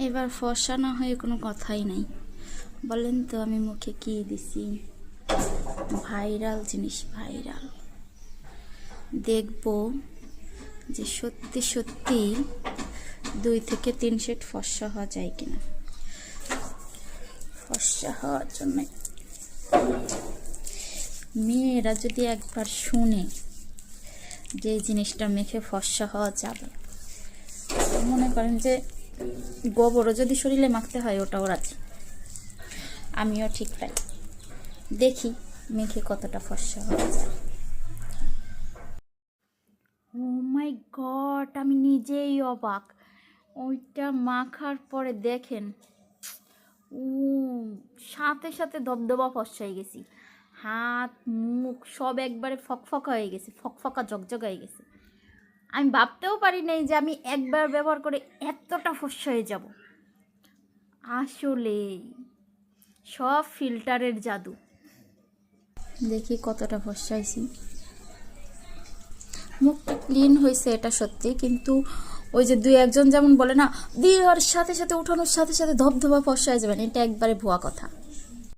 এবার ফর্সা না হয়ে কোনো কথাই নাই। বলেন তো আমি মুখে কি দিছি? ভাইরাল জিনিস, ভাইরাল। দেখবো যে সত্যি সত্যি 2 থেকে 3 শেড ফর্সা হওয়া যায় কিনা। ফর্সা হওয়ার জন্য মেয়েরা যদি একবার শুনে যে এই জিনিসটা মেখে ফর্সা হওয়া যাবে, মনে করেন যে গোবরও যদি শরীরে মাখতে হয় ওটাও রাজি। আমিও ঠিক তাই। দেখি মেখে কতটা ফর্সা হওয়া যায়। ও মাই গড, আমি নিজেই অবাক। ওইটা মাখার পরে দেখেন সাথে সাথে ধবধবা ফর্সা হয়ে গেছি। হাত মুখ সব একবারে ফকফকা হয়ে গেছে, ফকফকা জকজক হয়ে গেছে। আমি ভাবতেও পারি নাই যে আমি একবার ব্যবহার করে এতটা ফর্সা হয়ে যাব। আসলে সব ফিল্টারের জাদু। দেখি কতটা ফর্সা হয়েছি। মুখটা ক্লিন হয়েছে এটা সত্যি, কিন্তু ওই যে 2-1 জন যেমন বলে না, দেওয়ার সাথে সাথে উঠানোর সাথে সাথে ধবধবা ফর্সা হয়ে যাবেন, এটা একবারে ভুয়া কথা।